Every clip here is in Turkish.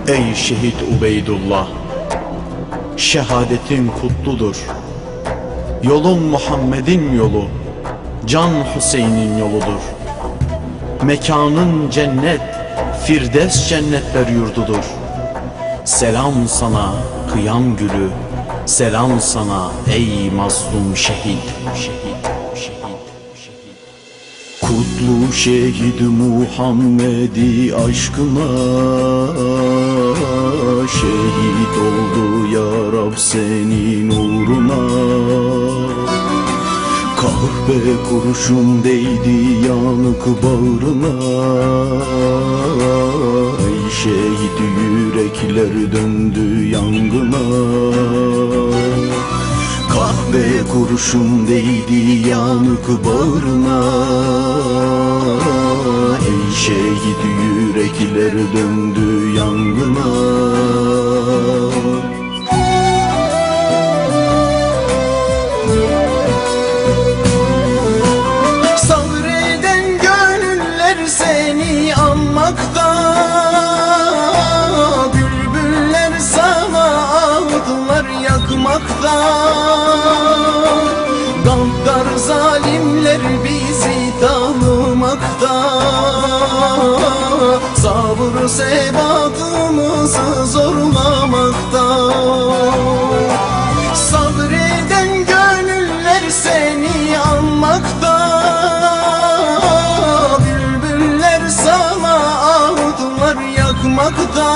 Ey şehit Ubeydullah, şehadetin kutludur. Yolun Muhammed'in yolu, Can Hüseyin'in yoludur. Mekanın cennet, Firdevs cennetler yurdudur. Selam sana kıyam gülü, selam sana ey mazlum şehit. Kutlu şehit Muhammed'i aşkına, şehit oldu ya Rab senin uğruna. Kahpe kurşun değdi yanık bağrına, ey şehit yürekler döndü yangına. Kahpe kurşun değdi yanık bağrına, ey şehit yürekler döndü yangına. Sabreden gönüller seni anmakta, bülbüller sana ağıtlar yakmakta. Gaddar zalimler bizi tanımakta, sabır sebatımızı zorlamakta. Sabreden gönüller seni anmakta, bülbüller sana ağıtlar yakmakta.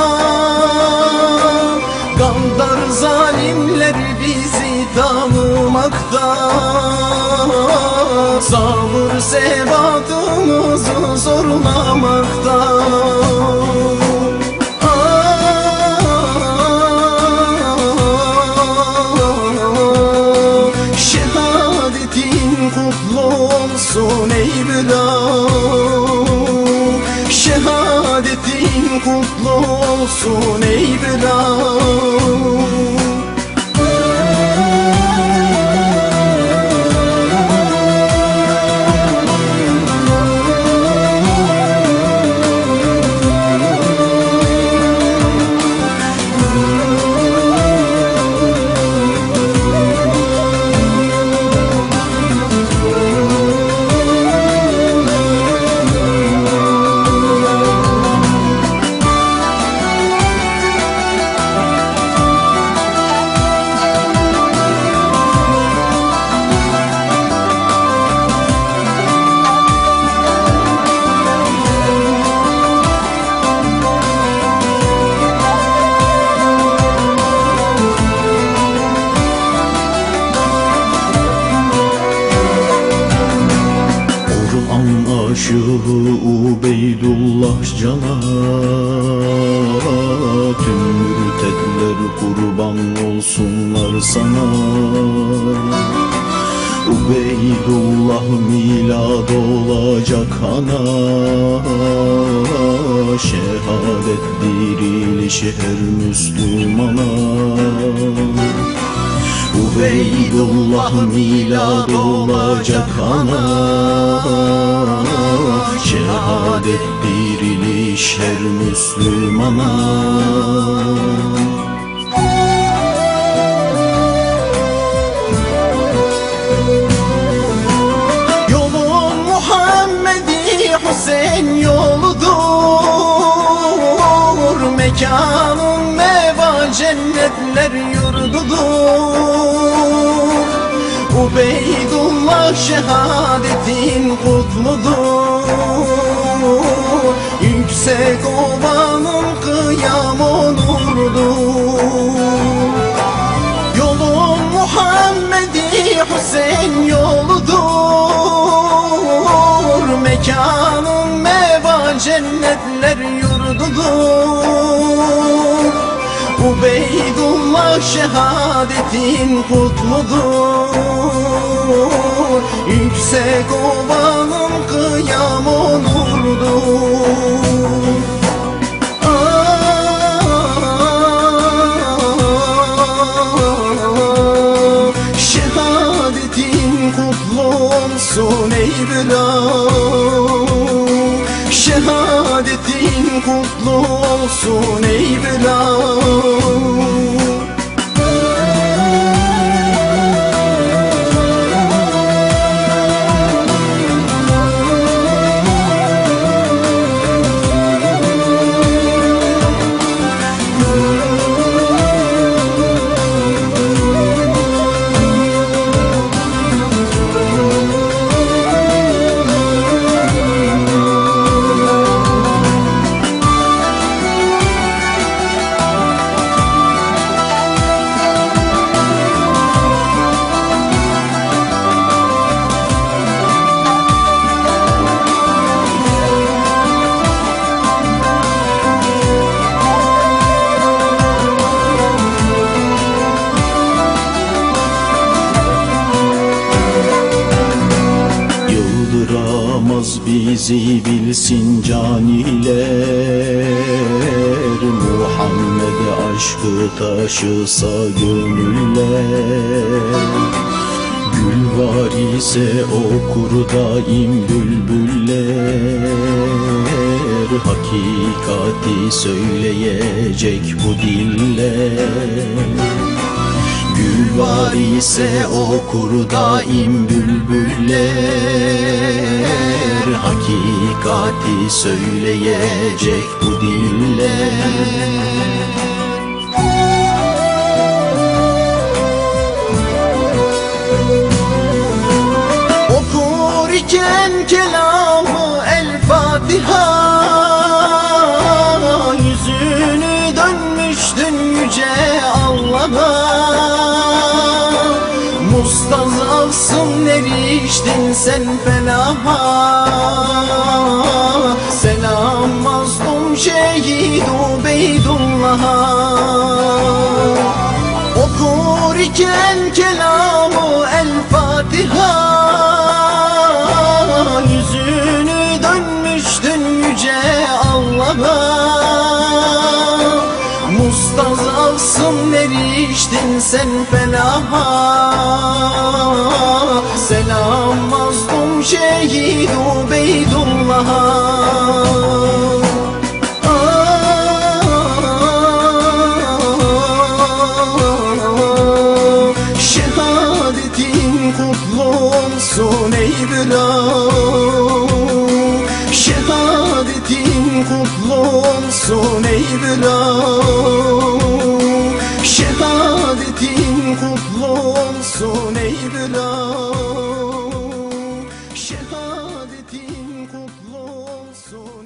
Gaddar zalimler bizi tanımakta, sabır sebatımızı zorlamakta. Şehadetin kutlu olsun ey Bilal, şehadetin kutlu olsun ey Bilal. Aşığı Ubeydullah cana, tüm mürtetler kurban olsunlar sana. Ubeydullah milad olacak ana, şehadet diriliş her Müslümana. Ubeydullah milad olacak ana, şehadet diriliş her Müslümana. Yolun Muhammed'i Hüseyin yoludur, mekanın meva cennetler yurdudur. Ubeydullah şehadetin kutludur, yüksek ovanın kıyam onurdur. Yolun Muhammed'i Hüseyin yoludur, mekanın meva cennetler yurdudur. Ubeydullah şehadetin kutludur, yüksek ovanın kıyam onurdur. olsun ey Bilal. Şehadetin kutlu olsun ey Bilal. Yıldıramaz bizi bilsin caniler, Muhammed aşkı taşısa gönüller. Gül var ise okur daim bülbüller, hakikati söyleyecek bu diller. Gül var ise okur daim bülbüller, hakikati söyleyecek bu diller. Okur iken kelamı El Fatiha, yüzünü dönmüştün yüce Allah'a. Mustazafsın eriştin sen felaha. Selam mazlum şehid Ubeydullah'a. Okur iken kelamı El Fatiha, yüzünü dönmüştün yüce Allah'a. Mustazafsın eriştin sen felaha. Selam mazlum şehid Ubeydullah'a. Şehadetin kutlu olsun ey Bilal. Şehadetin kutlu olsun ey Bilal. Şehadetin kutlu olsun ey Bilal. Şehadetin kutlu olsun.